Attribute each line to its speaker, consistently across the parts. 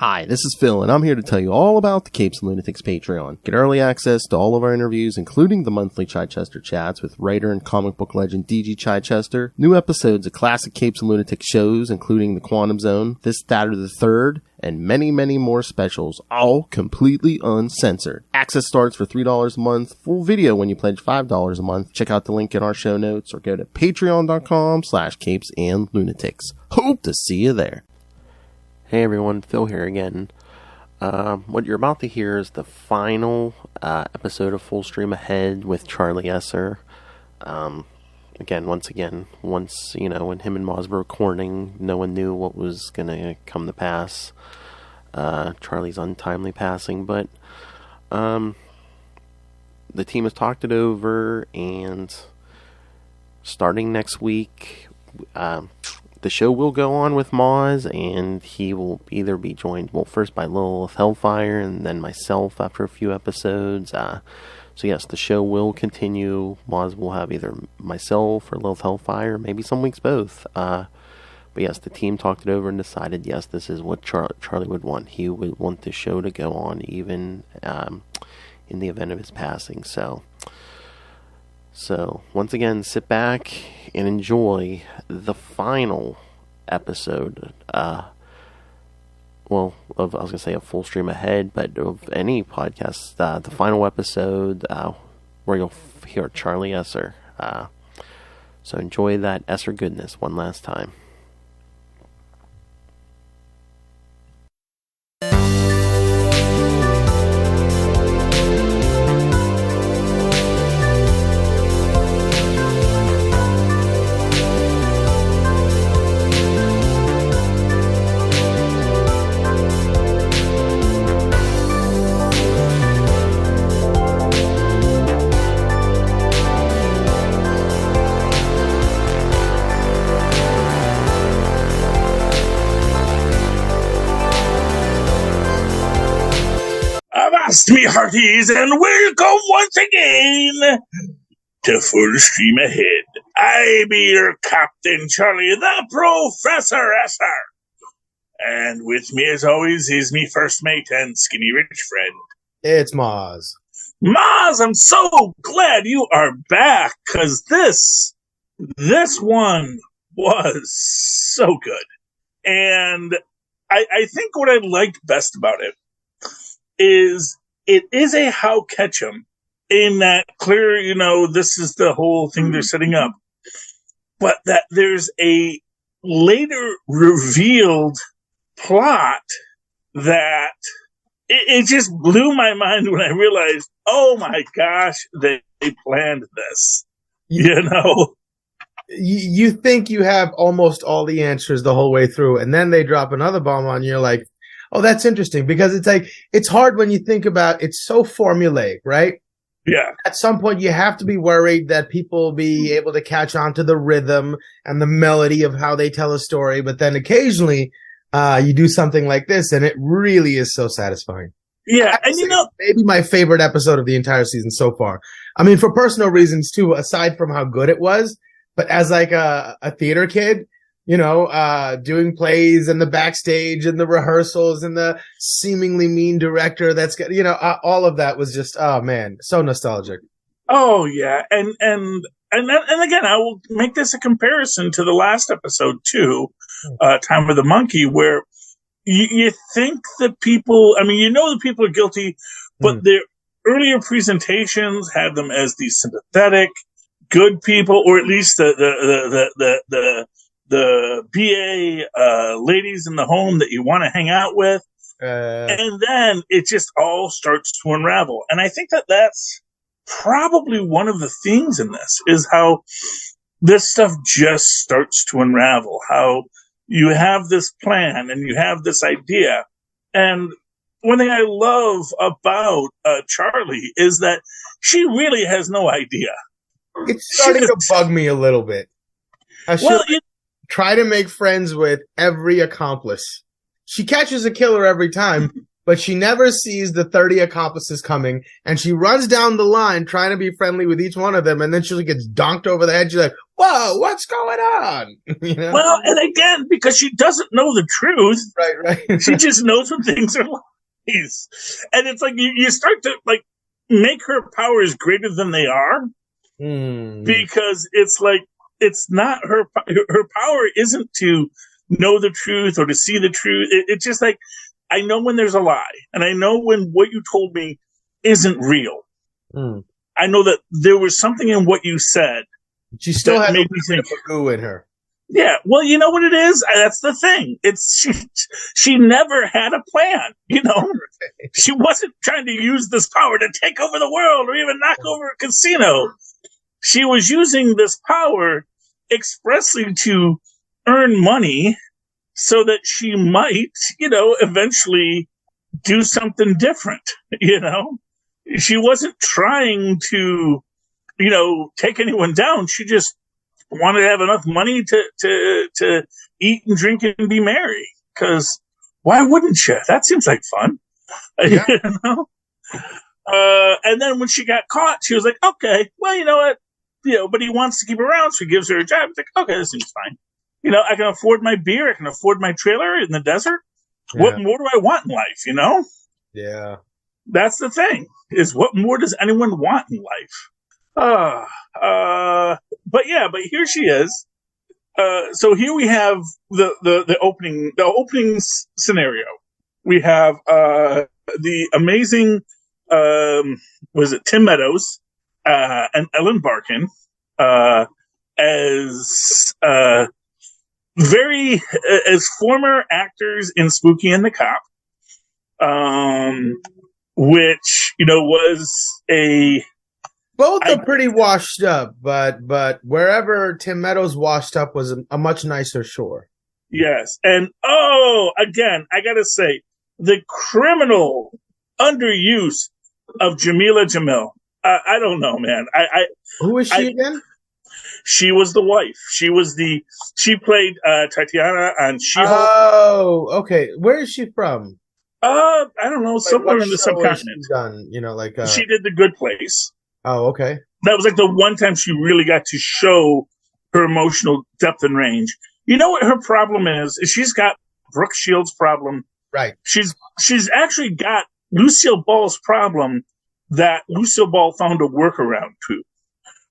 Speaker 1: Hi, this is Phil, and I'm here to tell you all about the Capes and Lunatics Patreon. Get early access to all of our interviews, including the monthly Chichester chats with writer and comic book legend D.G. Chichester, new episodes of classic Capes and Lunatics shows, including The Quantum Zone, This, That, or the Third, and many, many more specials, all completely uncensored. Access starts for $3 a month, full video when you pledge $5 a month. Check out the link in our show notes or go to patreon.com/CapesandLunatics. Hope to see you there. Hey everyone, Phil here again. What you're about to hear is the final episode of Full Stream Ahead with Charlie Esser. Once you know, when him and Mozz were recording, no one knew what was going to come to pass. Charlie's untimely passing, but the team has talked it over, and starting next week, the show will go on with Mozz, and he will either be joined, first by Lilith Hellfire, and then myself after a few episodes. So yes, the show will continue. Mozz will have either myself or Lilith Hellfire, maybe some weeks both. But yes, the team talked it over and decided, yes, this is what Charlie would want. He would want the show to go on, even in the event of his passing. So once again, sit back and enjoy the final episode. I was going to say a Full Stream Ahead, but of any podcast, the final episode where you'll hear Charlie Esser. So enjoy that Esser goodness one last time.
Speaker 2: Avast me hearties, and welcome once again to Full Stream Ahead. I be your Captain Charlie, the Professor Esser. And with me, as always, is me first mate and skinny rich friend.
Speaker 3: It's Mozz.
Speaker 2: Mozz, I'm so glad you are back, because this one was so good. And I think what I liked best about it is it is a how catch 'em in that clear, this is the whole thing they're setting up, but that there's a later revealed plot that it just blew my mind when I realized, oh my gosh, they planned this,
Speaker 3: You think you have almost all the answers the whole way through, and then they drop another bomb on you, you're like, oh, that's interesting, because it's hard when you think about it's so formulaic, right?
Speaker 2: Yeah.
Speaker 3: At some point, you have to be worried that people will be able to catch on to the rhythm and the melody of how they tell a story. But then occasionally, you do something like this, and it really is so satisfying.
Speaker 2: Yeah, and
Speaker 3: maybe my favorite episode of the entire season so far. I mean, for personal reasons too, aside from how good it was, but as like a theater kid, doing plays and the backstage and the rehearsals and the seemingly mean director that's got, all of that was just, oh man, so nostalgic.
Speaker 2: Oh yeah. And again, I will make this a comparison to the last episode too, Time of the Monkey, where you think that people, the people are guilty, but their earlier presentations had them as these sympathetic, good people, or at least the BA ladies in the home that you want to hang out with. And then it just all starts to unravel. And I think that that's probably one of the themes in this, is how this stuff just starts to unravel, how you have this plan and you have this idea. And one thing I love about Charlie is that she really has no idea.
Speaker 3: It's starting to bug me a little bit. Try to make friends with every accomplice. She catches a killer every time, but she never sees the 30 accomplices coming, and she runs down the line trying to be friendly with each one of them, and then she gets donked over the head. She's like, whoa, what's going on? You know?
Speaker 2: Well, and again, because she doesn't know the truth.
Speaker 3: Right.
Speaker 2: She just knows when things are lies. And it's like you start to like make her powers greater than they are. Because it's like, it's not her power isn't to know the truth or to see the truth. It's just like, I know when there's a lie, and I know when what you told me isn't real. I know that there was something in what you said.
Speaker 3: She still had
Speaker 2: made me think
Speaker 3: goo in her.
Speaker 2: Yeah, well, you know what it is? That's the thing. It's she never had a plan, you know? She wasn't trying to use this power to take over the world or even knock over a casino. She was using this power expressly to earn money so that she might, you know, eventually do something different, you know? She wasn't trying to, you know, take anyone down. She just wanted to have enough money to eat and drink and be merry. Because why wouldn't you? That seems like fun. Yeah. You know? And then when she got caught, she was like, okay, well, you know what? You know, but he wants to keep her around, so he gives her a job. It's like, okay, this seems fine. You know, I can afford my beer. I can afford my trailer in the desert. Yeah. What more do I want in life, you know?
Speaker 3: Yeah.
Speaker 2: That's the thing, is what more does anyone want in life? But here she is. So here we have the opening scenario. We have the amazing was it Tim Meadows and Ellen Barkin as as former actors in Spooky and the Cop, which, you know, was
Speaker 3: both are pretty washed up, but wherever Tim Meadows washed up was a much nicer shore.
Speaker 2: Yes. And, again, I gotta say, the criminal underuse of Jamila Jamil. I don't know, man.
Speaker 3: Who is she again?
Speaker 2: She was the wife. She played Tatiana on She-Hulk.
Speaker 3: Oh, okay. Where is she from?
Speaker 2: I don't know, somewhere in the subcontinent.
Speaker 3: Done, you know, like
Speaker 2: she did The Good Place.
Speaker 3: Oh, okay.
Speaker 2: That was like the one time she really got to show her emotional depth and range. You know what her problem is she's got Brooke Shields' problem.
Speaker 3: Right.
Speaker 2: She's actually got Lucille Ball's problem that Lucille Ball found a workaround to,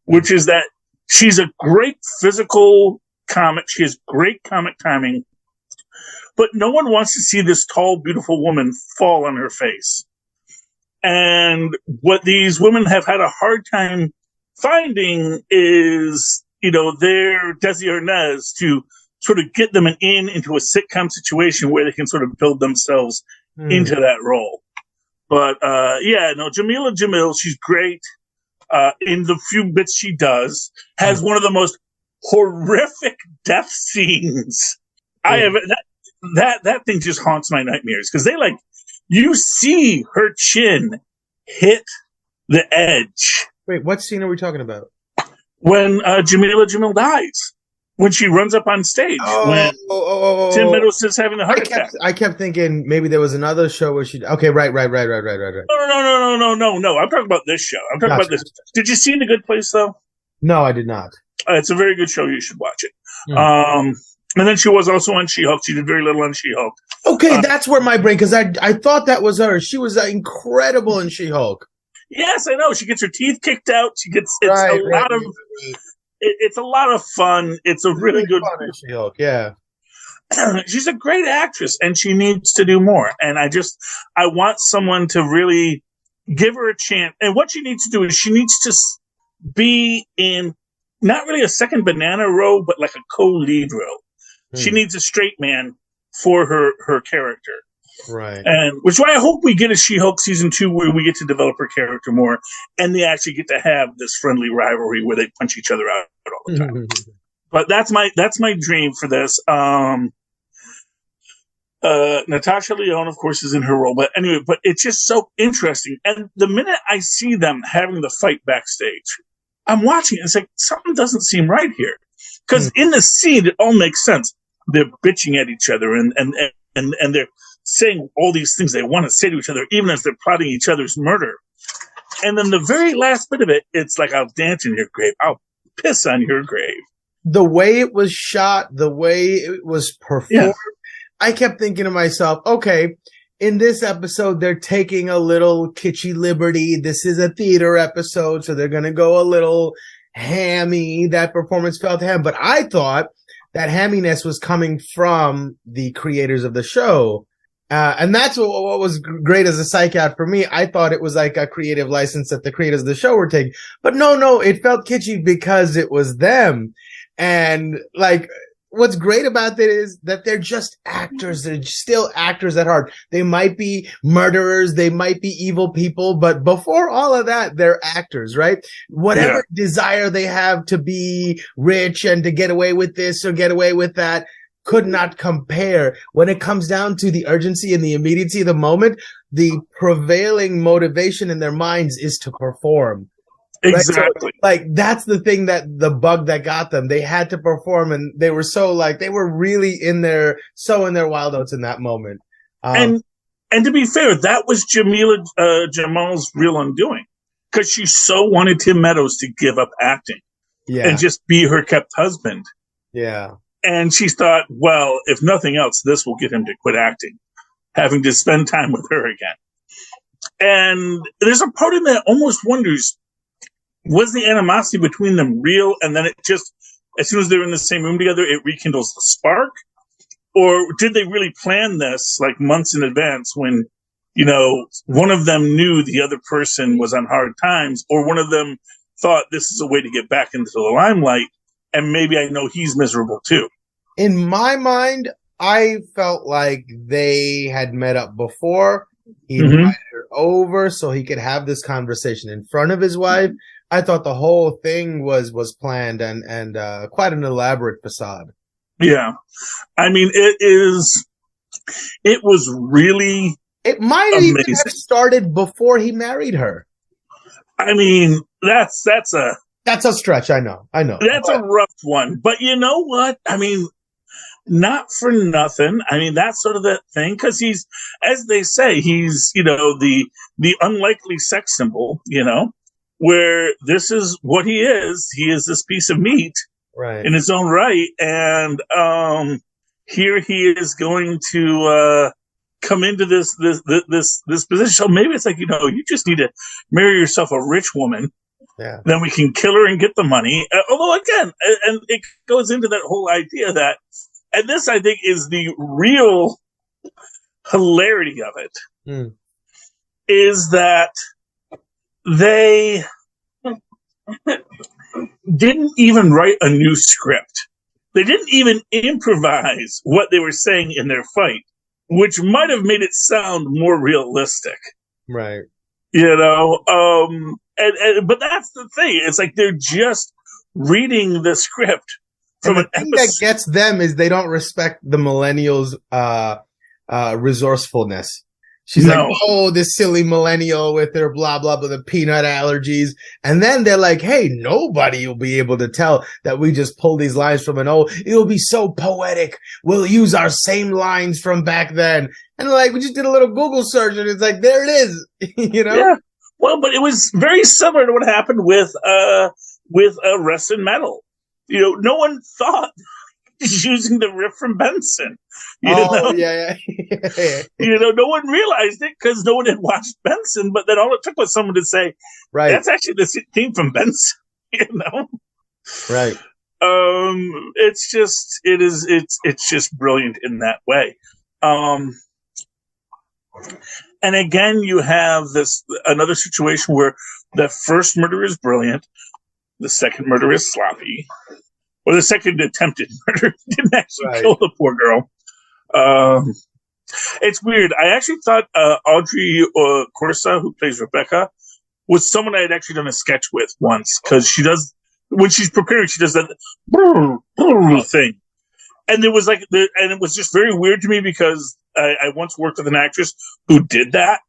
Speaker 2: which is that she's a great physical comic. She has great comic timing, but no one wants to see this tall, beautiful woman fall on her face. And what these women have had a hard time finding is, you know, their Desi Arnaz to sort of get them into a sitcom situation where they can sort of build themselves into that role. But, Jamila Jamil, she's great. In the few bits she does, has one of the most horrific death scenes I have. That thing just haunts my nightmares because you see her chin hit the edge.
Speaker 3: Wait, what scene are we talking about?
Speaker 2: When Jamila Jamil dies. When she runs up on stage. When Tim Meadows is having a heart attack.
Speaker 3: I kept thinking maybe there was another show where she... Okay, right.
Speaker 2: No. I'm talking about this show. I'm talking about this. Did you see The Good Place, though?
Speaker 3: No, I did not.
Speaker 2: It's a very good show. You should watch it. And then she was also on She-Hulk. She did very little on She-Hulk.
Speaker 3: Okay, that's where my brain... Because I thought that was her. She was incredible in She-Hulk.
Speaker 2: Yes, I know. She gets her teeth kicked out. It's a lot of fun. It's a really good
Speaker 3: fun in She-Hulk, yeah.
Speaker 2: She's a great actress, and she needs to do more. And I want someone to really give her a chance. And what she needs to do is she needs to be in not really a second banana role, but like a co-lead role. She needs a straight man for her character.
Speaker 3: Right.
Speaker 2: And which is why I hope we get a She-Hulk season 2 where we get to develop her character more and they actually get to have this friendly rivalry where they punch each other out all the time. But that's my dream for this. Natasha Lyonne, of course, is in her role. But anyway, it's just so interesting. And the minute I see them having the fight backstage, I'm watching it. It's like something doesn't seem right here. Because in the scene, it all makes sense. They're bitching at each other and they're saying all these things they want to say to each other, even as they're plotting each other's murder. And then the very last bit of it, it's like, I'll dance in your grave. I'll piss on your grave.
Speaker 3: The way it was shot, the way it was performed, I kept thinking to myself, okay, in this episode, they're taking a little kitschy liberty. This is a theater episode, so they're going to go a little hammy. That performance felt ham. But I thought that hamminess was coming from the creators of the show. And that's what was great as a psych out for me. I thought it was like a creative license that the creators of the show were taking. But no, it felt kitschy because it was them. And like, what's great about that is that they're just actors. They're still actors at heart. They might be murderers. They might be evil people. But before all of that, they're actors, right? Whatever desire they have to be rich and to get away with this or get away with that could not compare. When it comes down to the urgency and the immediacy of the moment, the prevailing motivation in their minds is to perform.
Speaker 2: Exactly.
Speaker 3: Right? So, like, that's the thing that the bug that got them. They had to perform, and they were so like, they were really in their wild oats in that moment.
Speaker 2: And to be fair, that was Jamal's real undoing, because she so wanted Tim Meadows to give up acting and just be her kept husband.
Speaker 3: Yeah.
Speaker 2: And she thought, well, if nothing else, this will get him to quit acting, having to spend time with her again. And there's a part of me that almost wonders, was the animosity between them real? And then it just, as soon as they're in the same room together, it rekindles the spark? Or did they really plan this like months in advance when, you know, one of them knew the other person was on hard times, or one of them thought this is a way to get back into the limelight, and maybe I know he's miserable too?
Speaker 3: In my mind, I felt like they had met up before. He invited her over so he could have this conversation in front of his wife. I thought the whole thing was planned and quite an elaborate facade.
Speaker 2: Yeah. I mean, it was really
Speaker 3: It might
Speaker 2: amazing.
Speaker 3: even have started before he married her.
Speaker 2: I mean, that's a
Speaker 3: stretch. I know.
Speaker 2: That's a rough one. But you know what? I mean, not for nothing. I mean, that's sort of that thing, because he's, as they say, he's, you know, the unlikely sex symbol, you know, where this is what he is. He is this piece of meat in his own right. And here he is going to come into this position. So maybe it's like, you know, you just need to marry yourself a rich woman.
Speaker 3: Yeah.
Speaker 2: Then we can kill her and get the money. Although, again, and it goes into that whole idea that, and this, I think, is the real hilarity of it, is that they didn't even write a new script. They didn't even improvise what they were saying in their fight, which might have made it sound more realistic.
Speaker 3: Right.
Speaker 2: You know, but that's the thing. It's like they're just reading the script from an
Speaker 3: episode. That gets them is they don't respect the millennials' resourcefulness. She's like, oh, this silly millennial with their blah, blah, blah, the peanut allergies. And then they're like, hey, nobody will be able to tell that we just pulled these lines from an old, it'll be so poetic. We'll use our same lines from back then. And like, we just did a little Google search and it's like, there it is, you know? Yeah.
Speaker 2: Well, but it was very similar to what happened with Rest in Metal. You know, no one thought using the riff from Benson. You know?
Speaker 3: Yeah.
Speaker 2: You know, no one realized it because no one had watched Benson, but then all it took was someone to say, that's actually the theme from Benson, you know?
Speaker 3: Right.
Speaker 2: It's just brilliant in that way. And again, you have another situation where the first murder is brilliant, the second murder is sloppy, or the second attempted murder didn't actually kill the poor girl. It's weird. I actually thought Audrey Corsa, who plays Rebecca, was someone I had actually done a sketch with once, because she does, when she's preparing, she does that thing. And there was and it was just very weird to me because I once worked with an actress who did that.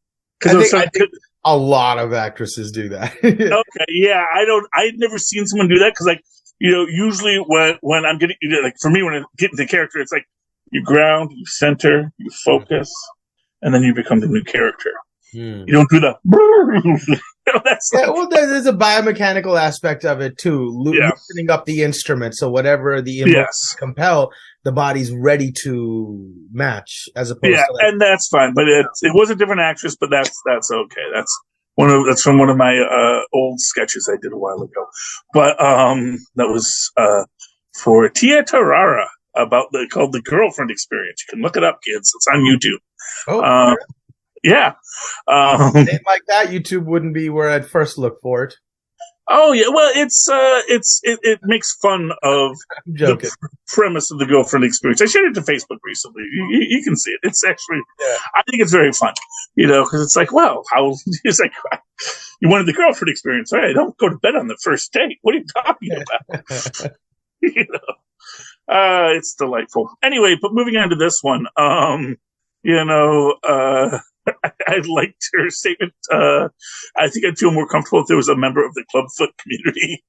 Speaker 3: I think a lot of actresses do that.
Speaker 2: Okay, yeah, I'd never seen someone do that because, like, you know, usually when I'm getting, like, for me, when I get into character, it's like you ground, you center, you focus, and then you become the new character.
Speaker 3: Hmm.
Speaker 2: You don't do the. That's
Speaker 3: yeah, well, there's a biomechanical aspect of it too, loosening up the instrument, so whatever the emotions compel, the body's ready to match, as opposed to
Speaker 2: and that's fine. But it was a different actress, but that's okay. That's from one of my old sketches I did a while ago. But that was for Tia Tarara called the Girlfriend Experience. You can look it up, kids. It's on YouTube.
Speaker 3: Oh,
Speaker 2: yeah.
Speaker 3: Name like that, YouTube wouldn't be where I'd first look for it.
Speaker 2: Oh yeah, well, it makes fun of the premise of the Girlfriend Experience. I shared it to Facebook recently. You can see it. It's actually, I think it's very fun, because it's like, well, it's like, you wanted the Girlfriend Experience, all right? Don't go to bed on the first date. What are you talking about? It's delightful. Anyway, but moving on to this one, I liked her statement. I think I'd feel more comfortable if there was a member of the clubfoot community.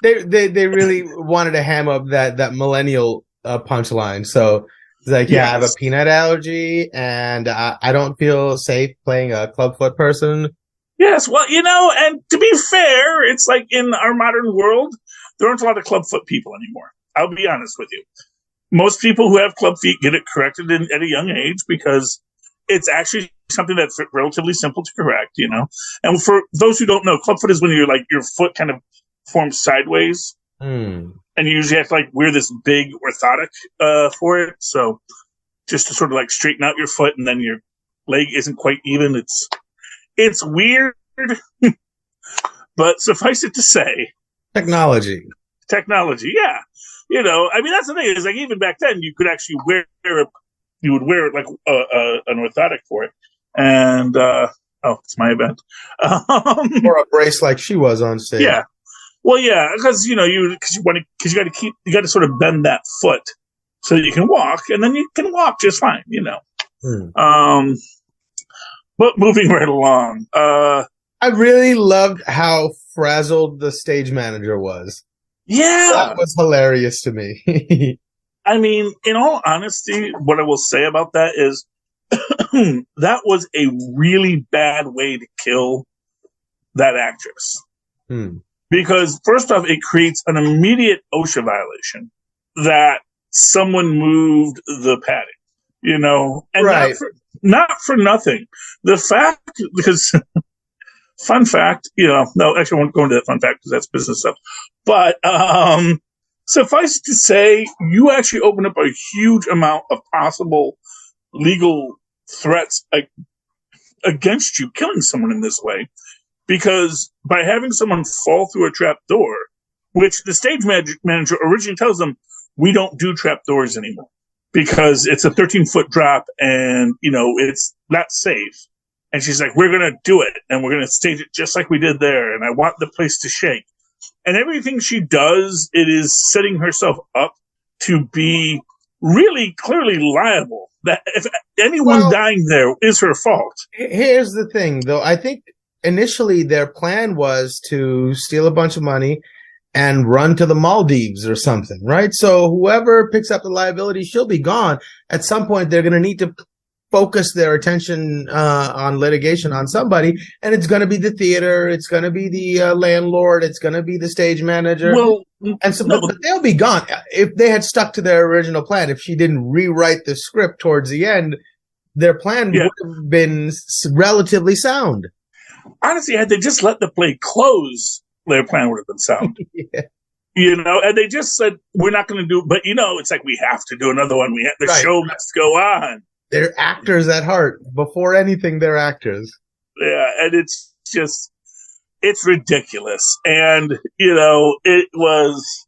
Speaker 3: They really wanted to ham up that millennial punchline. So it's like, I have a peanut allergy, and I don't feel safe playing a clubfoot person.
Speaker 2: Yes, well, and to be fair, it's like in our modern world, there aren't a lot of clubfoot people anymore. I'll be honest with you. Most people who have club feet get it corrected at a young age because it's actually something that's relatively simple to correct, And for those who don't know, clubfoot is when your foot kind of forms sideways, and you usually have to wear this big orthotic for it. So just to sort of straighten out your foot, and then your leg isn't quite even. It's weird, but suffice it to say,
Speaker 3: technology,
Speaker 2: yeah. That's the thing is even back then you could actually wear it an orthotic for it. And, it's my event.
Speaker 3: Or a brace like she was on stage.
Speaker 2: Yeah. Well, yeah, because, you got to sort of bend that foot so that you can walk, and then you can walk just fine, But moving right along,
Speaker 3: I really loved how frazzled the stage manager was.
Speaker 2: Yeah.
Speaker 3: That was hilarious to me.
Speaker 2: In all honesty, what I will say about that is that was a really bad way to kill that actress. Because first off, it creates an immediate OSHA violation that someone moved the padding, and
Speaker 3: right.
Speaker 2: Not for nothing. The fact, because fun fact, no, actually I won't go into that fun fact because that's business stuff. But suffice to say, you actually open up a huge amount of possible legal threats against you killing someone in this way. Because by having someone fall through a trap door, which the stage manager originally tells them, we don't do trap doors anymore because it's a 13-foot drop and, it's not safe. And she's like, we're going to do it, and we're going to stage it just like we did there, and I want the place to shake. And everything she does, it is setting herself up to be really clearly liable. That if anyone dying there is her fault.
Speaker 3: Here's the thing, though. I think initially their plan was to steal a bunch of money and run to the Maldives or something, right? So whoever picks up the liability, she'll be gone. At some point, they're going to need to focus their attention on litigation on somebody, and it's going to be the theater, it's going to be the landlord, it's going to be the stage manager. But they'll be gone. If they had stuck to their original plan, if she didn't rewrite the script towards the end, their plan would have been relatively sound.
Speaker 2: Honestly, had they just let the play close, their plan would have been sound. And they just said, we're not going to do, but it's like, we have to do another one. The show must go on.
Speaker 3: They're actors at heart. Before anything, they're actors.
Speaker 2: Yeah, and it's ridiculous. And, it was...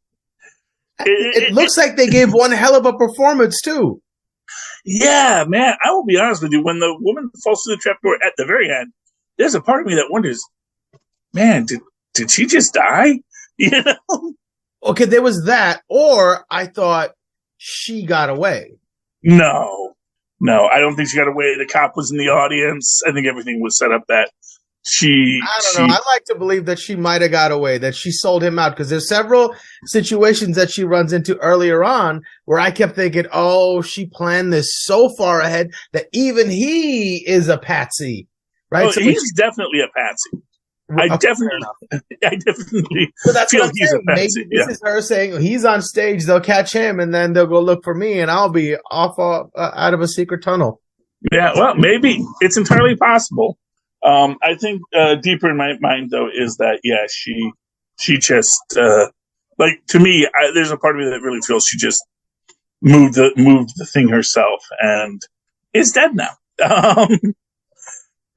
Speaker 3: It looks like they gave one hell of a performance, too.
Speaker 2: Yeah, man, I will be honest with you. When the woman falls through the trapdoor at the very end, there's a part of me that wonders, man, did she just die?
Speaker 3: Okay, there was that. Or I thought she got away.
Speaker 2: No, I don't think she got away. The cop was in the audience. I think everything was set up that
Speaker 3: I don't know. I like to believe that she might have got away, that she sold him out, because there's several situations that she runs into earlier on where I kept thinking, oh, she planned this so far ahead that even he is a patsy, right?
Speaker 2: Oh, so he's definitely a patsy. I definitely
Speaker 3: so that's
Speaker 2: feel
Speaker 3: what I'm
Speaker 2: he's
Speaker 3: saying.
Speaker 2: a patsy.
Speaker 3: Maybe this is her saying, he's on stage, they'll catch him, and then they'll go look for me, and I'll be off out of a secret tunnel.
Speaker 2: Yeah, well, maybe. It's entirely possible. I think deeper in my mind, though, is that, yeah, she just, like, to me, there's a part of me that really feels she just moved the thing herself and is dead now.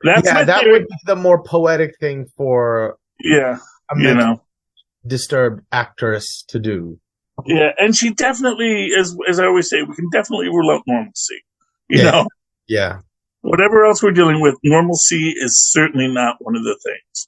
Speaker 3: That would be the more poetic thing for a disturbed actress to do.
Speaker 2: Yeah, and she definitely, as I always say, we can definitely rule out normalcy. You know?
Speaker 3: Yeah.
Speaker 2: Whatever else we're dealing with, normalcy is certainly not one of the things.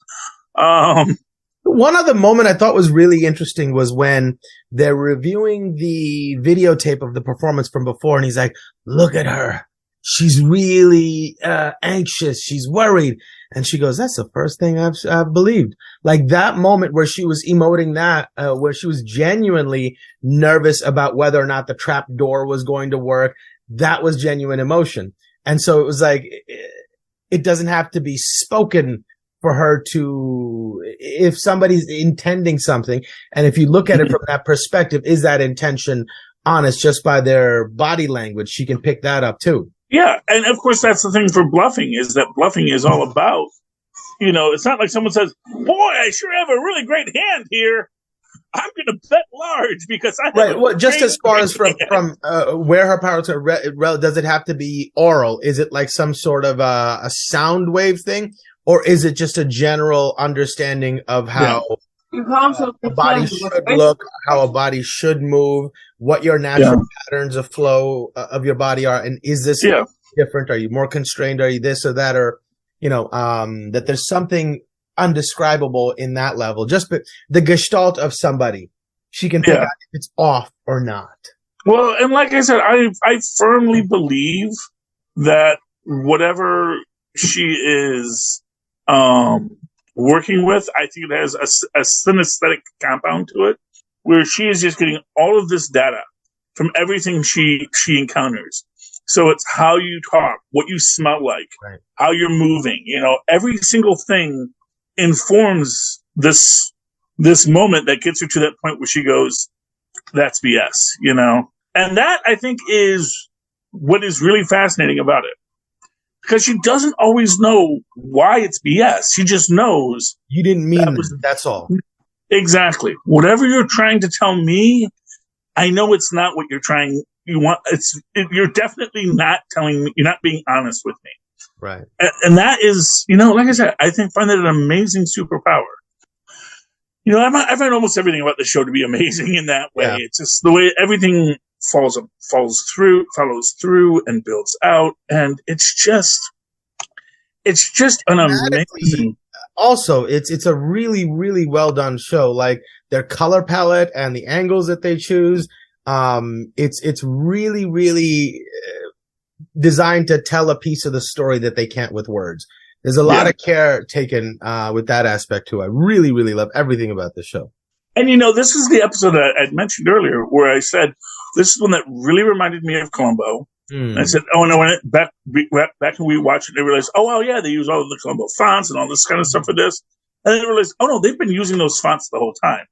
Speaker 3: One other moment I thought was really interesting was when they're reviewing the videotape of the performance from before, and he's like, look at her. She's really anxious. She's worried. And she goes, that's the first thing I've believed. Like that moment where she was emoting that, where she was genuinely nervous about whether or not the trap door was going to work. That was genuine emotion. And so it was like, it doesn't have to be spoken for her to, if somebody's intending something, and if you look at it from that perspective, is that intention honest just by their body language? She can pick that up too.
Speaker 2: Yeah. And of course, that's the thing for bluffing, is that bluffing is all about, it's not like someone says, boy, I sure have a really great hand here. I'm going to bet large because I have
Speaker 3: Well, just as far as from where her powers are, does it have to be oral? Is it like some sort of a sound wave thing, or is it just a general understanding of how a body should look, how a body should move, what your natural patterns of flow of your body are, and is this different? Are you more constrained? Are you this or that, or that there's something undescribable in that level? Just the gestalt of somebody, she can figure out if it's off or not.
Speaker 2: Well, and like I said, I firmly believe that whatever she is working with, I think it has a synesthetic compound to it, where she is just getting all of this data from everything she encounters. So it's how you talk, what you smell like, how you're moving, every single thing informs this moment that gets her to that point where she goes, that's BS, And that, I think, is what is really fascinating about it. Because she doesn't always know why it's BS. She just knows.
Speaker 3: You didn't mean that's all.
Speaker 2: Exactly. Whatever you're trying to tell me, I know it's not what you're trying. You're definitely not telling me. You're not being honest with me.
Speaker 3: Right.
Speaker 2: And that is, like I said, I find that an amazing superpower. I find almost everything about the show to be amazing in that way. Yeah. It's just the way everything follows through and builds out. And it's just an amazing.
Speaker 3: Also, it's a really, really well done show. Like their color palette and the angles that they choose. It's really, really designed to tell a piece of the story that they can't with words. There's a lot of care taken with that aspect too. I really, really love everything about the show.
Speaker 2: And this is the episode that I mentioned earlier where I said this is one that really reminded me of Columbo. And I said, oh, and I went back when we watched it, I realized, oh, well, yeah, they use all of the Columbo fonts and all this kind of stuff for this. And then I realized, oh no, they've been using those fonts the whole time.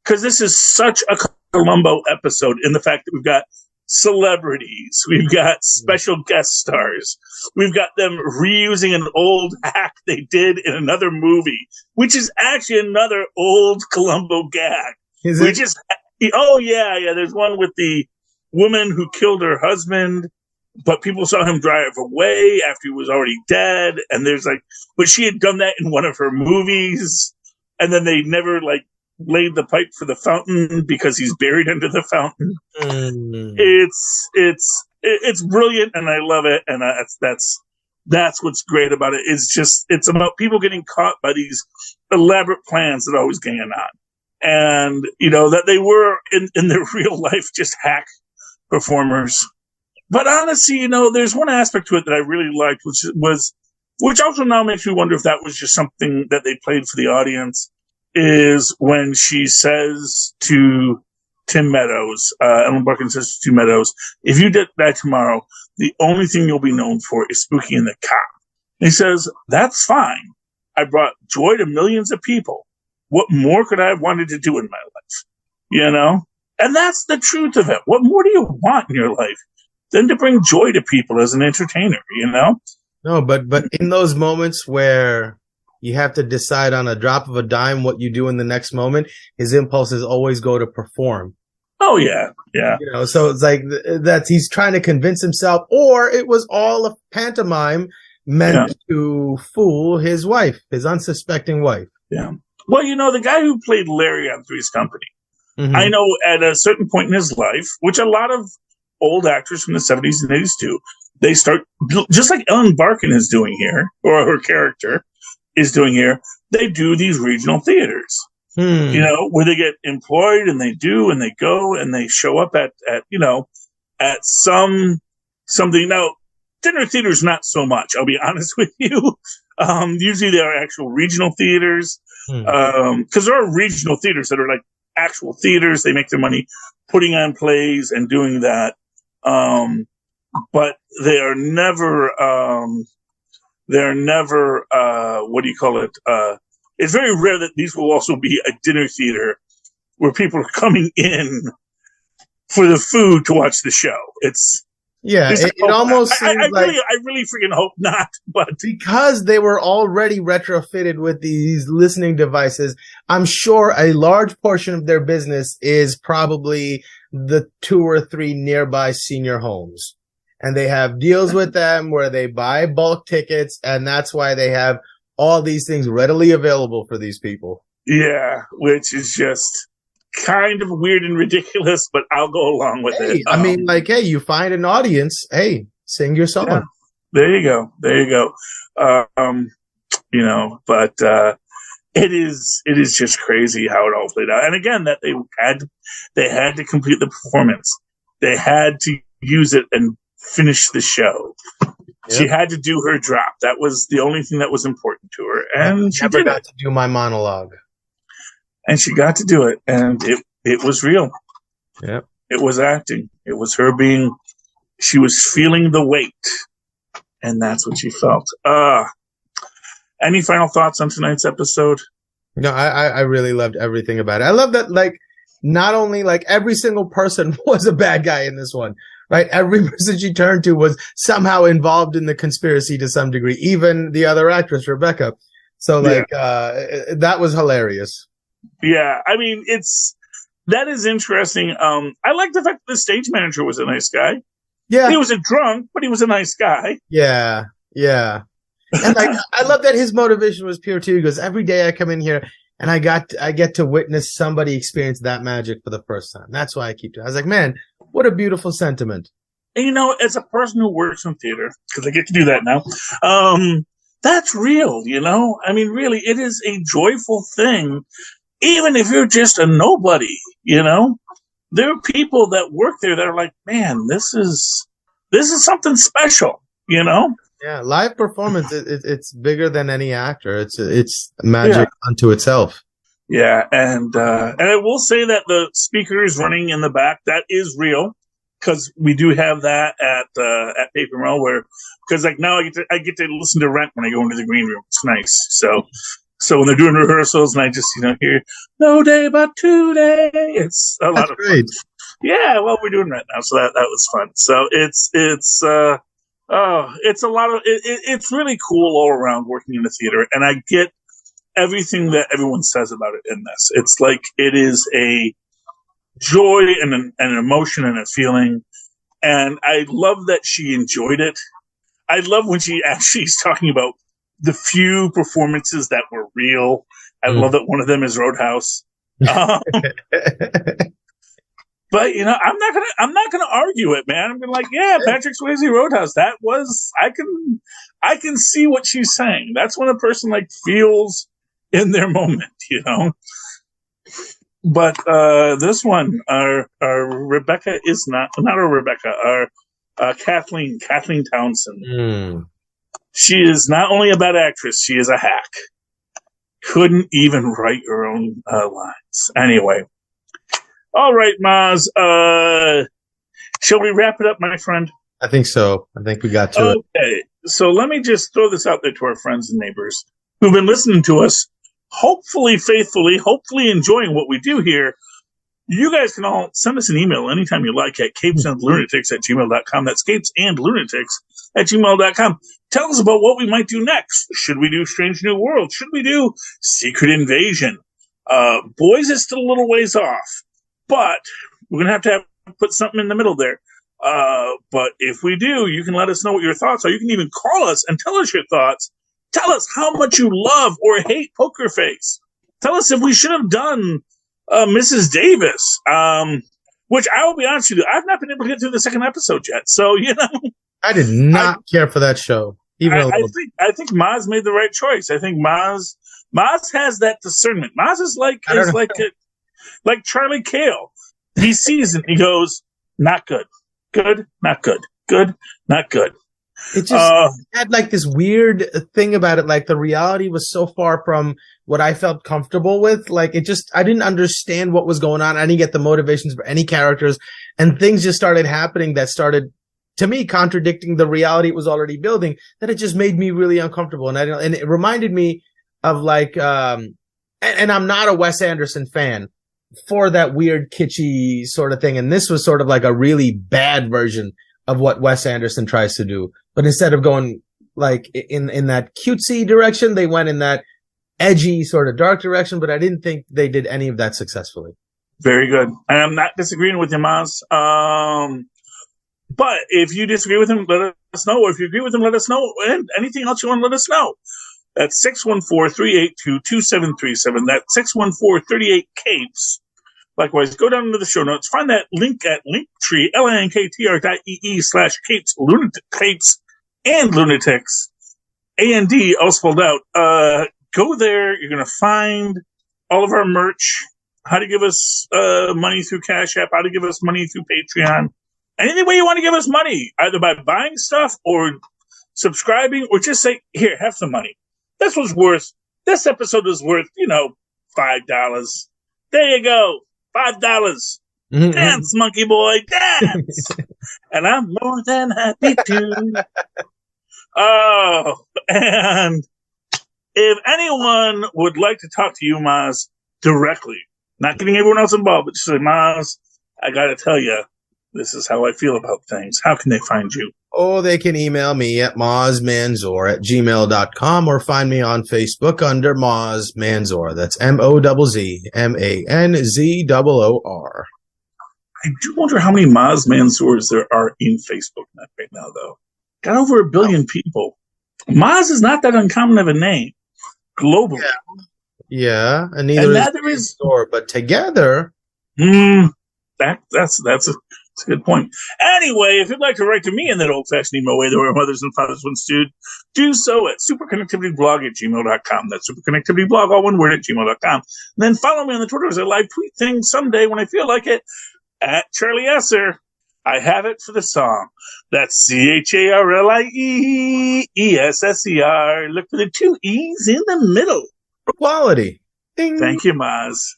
Speaker 2: Because this is such a Columbo episode in the fact that we've got celebrities, we've got special guest stars, we've got them reusing an old hack they did in another movie, which is actually another old Columbo gag.
Speaker 3: Is it?
Speaker 2: Oh yeah, there's one with the woman who killed her husband, but people saw him drive away after he was already dead, and but she had done that in one of her movies, and then they never laid the pipe for the fountain because he's buried under the fountain. It's brilliant, and I love it, and that's what's great about it. It's about people getting caught by these elaborate plans that are always going on, and that they were in their real life just hack performers. But honestly, there's one aspect to it that I really liked, which was Which also now makes me wonder if that was just something that they played for the audience, is when she says to Tim Meadows, Ellen Barkin says to Tim Meadows, if you die tomorrow, the only thing you'll be known for is spooking the cop. And he says, that's fine. I brought joy to millions of people. What more could I have wanted to do in my life? You know? And that's the truth of it. What more do you want in your life than to bring joy to people as an entertainer, you know?
Speaker 3: No, but in those moments where you have to decide on a drop of a dime what you do in the next moment, his impulses always go to perform.
Speaker 2: Oh, yeah, yeah.
Speaker 3: You know, so it's like that he's trying to convince himself, or it was all a pantomime meant to fool his wife, his unsuspecting wife.
Speaker 2: Yeah. Well, you know, the guy who played Larry on Three's Company, I know at a certain point in his life, which a lot of old actors from the 70s and 80s do, they start, just like Ellen Barkin is doing here, or her character is doing here, they do these regional theaters, you know, where they get employed and they do, and they go and they show up at you know, at something. Now, dinner theaters, not so much, I'll be honest with you. Usually they are actual regional theaters, because there are regional theaters that are like actual theaters. They make their money putting on plays and doing that. But they are never, what do you call it? It's very rare that these will also be a dinner theater where people are coming in for the food to watch the show. It
Speaker 3: almost seems
Speaker 2: I really freaking hope not, but
Speaker 3: because they were already retrofitted with these listening devices, I'm sure a large portion of their business is probably the 2 or 3 nearby senior homes. And they have deals with them where they buy bulk tickets, and that's why they have all these things readily available for these people.
Speaker 2: Yeah, which is just kind of weird and ridiculous, but I'll go along with it.
Speaker 3: I mean, like, hey, you find an audience, hey, sing your song.
Speaker 2: Yeah, there you go. You know, but it is just crazy how it all played out. And again, that they had to complete the performance. They had to use it and finish the show. Yep. She had to do her drop. That was the only thing that was important to her, and she
Speaker 3: never got to do my monologue.
Speaker 2: And she got to do it, and it was real.
Speaker 3: Yeah,
Speaker 2: it was acting. It was her being. She was feeling the weight, and that's what she felt. Any final thoughts on tonight's episode?
Speaker 3: No, I really loved everything about it. I love that, like, not only like every single person was a bad guy in this one, right? Every person she turned to was somehow involved in the conspiracy to some degree, even the other actress, Rebecca. So, like, that was hilarious.
Speaker 2: Yeah, I mean, that is interesting. I like the fact that the stage manager was a nice guy.
Speaker 3: Yeah.
Speaker 2: He was a drunk, but he was a nice guy.
Speaker 3: Yeah, yeah. And like, I love that his motivation was pure too. He goes, every day I come in here and I get to witness somebody experience that magic for the first time. That's why I keep doing it. I was like, man, what a beautiful sentiment.
Speaker 2: And, you know, as a person who works in theater, because I get to do that now, that's real, you know? I mean, really, it is a joyful thing, even if you're just a nobody, you know? There are people that work there that are like, man, this is something special, you know?
Speaker 3: Yeah, live performance, it's bigger than any actor. It's magic unto itself.
Speaker 2: Yeah, and I will say that the speakers running in the back, that is real, because we do have that at Paper Mill, where, because like now I get to listen to Rent when I go into the green room. It's nice. So when they're doing rehearsals and I just hear no day but today, it's a lot of fun. Yeah, well, we're doing Rent now, so that was fun. So it's a lot of it's really cool all around working in the theater, and I get everything that everyone says about it in this. It's like it is a joy and an emotion and a feeling, and I love that she enjoyed it. I love when she actually is talking about the few performances that were real. I love that one of them is Roadhouse. But I'm not gonna argue it, man. I'm gonna Patrick Swayze Roadhouse. That was I can see what she's saying. That's when a person feels in their moment, But this one, our Rebecca is not our Rebecca. Our Kathleen Townsend. She is not only a bad actress, she is a hack. Couldn't even write her own lines. Anyway. All right, Mozz. Shall we wrap it up, my friend?
Speaker 3: I think so. I think we got to it.
Speaker 2: Okay. So let me just throw this out there to our friends and neighbors who've been listening to us, hopefully faithfully, hopefully enjoying what we do here. You guys can all send us an email anytime you like at CapesandLunatics@gmail.com. That's CapesandLunatics@gmail.com. Tell us about what we might do next. Should we do Strange New World? Should we do Secret Invasion? Boys is still a little ways off, but we're going to have put something in the middle there. But if we do, you can let us know what your thoughts are. You can even call us and tell us your thoughts. Tell us how much you love or hate Poker Face. Tell us if we should have done Mrs. Davis, which I will be honest with you, I've not been able to get through the second episode yet. So,
Speaker 3: I did not care for that show. Even a little.
Speaker 2: I think Mozz made the right choice. I think Mozz has that discernment. Mozz is like Charlie Cale. He sees it and he goes, not good. Good, not good. Good, not good.
Speaker 3: It just had like this weird thing about it. Like the reality was so far from what I felt comfortable with. Like I didn't understand what was going on. I didn't get the motivations for any characters, and things just started happening that started, to me, contradicting the reality it was already building, that it just made me really uncomfortable. And it reminded me of like, and I'm not a Wes Anderson fan for that weird kitschy sort of thing. And this was sort of like a really bad version of what Wes Anderson tries to do. But instead of going like in that cutesy direction, they went in that edgy sort of dark direction. But I didn't think they did any of that successfully.
Speaker 2: Very good. I am not disagreeing with you, Mozz. But if you disagree with him, let us know. Or if you agree with him, let us know. And anything else you want to let us know. That's 614-382-2737. That's 614-38-CAPES. Likewise, go down into the show notes. Find that link at Linktree, linktr.ee/Capes and Lunatics. A-N-D, all spelled out. Go there. You're going to find all of our merch, how to give us money through Cash App, how to give us money through Patreon. Any way you want to give us money, either by buying stuff or subscribing, or just say, here, have some money. This episode was worth, $5. There you go. $5. Mm-hmm. Dance, monkey boy, dance. And I'm more than happy to. Oh, and if anyone would like to talk to you, Mozz, directly, not getting everyone else involved, but just say, Mozz, I got to tell you, this is how I feel about things. How can they find you?
Speaker 3: Oh, they can email me at mozzmanzor@gmail.com or find me on Facebook under Mozz Manzor. That's MOZZMANZOOR.
Speaker 2: I do wonder how many Mozz Manzors there are in Facebook right now, though. Got over 1 billion people. Mozz is not that uncommon of a name globally.
Speaker 3: Yeah, and neither is Manzor, but together.
Speaker 2: That's a good point. Anyway, if you'd like to write to me in that old-fashioned email way that our mothers and fathers once do so at superconnectivityblog@gmail.com. That's superconnectivityblog, all one word, at gmail.com. And then follow me on the Twitter as I live tweet things someday when I feel like it at Charlie Esser. I have it for the song. That's CharlieEsser. Look for the 2 E's in the middle.
Speaker 3: Quality.
Speaker 2: Ding. Thank you, Mozz.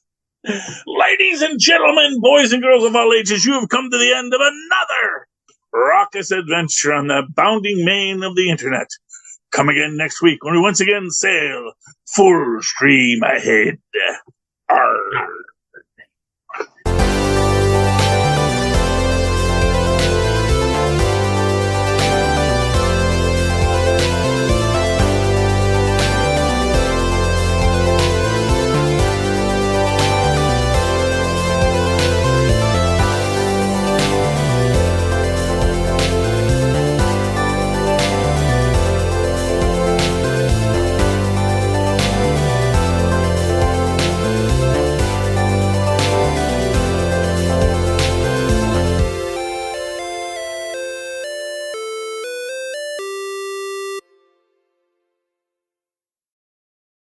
Speaker 2: Ladies and gentlemen, boys and girls of all ages, you have come to the end of another raucous adventure on the bounding main of the internet. Come again next week when we once again sail full stream ahead. Arr.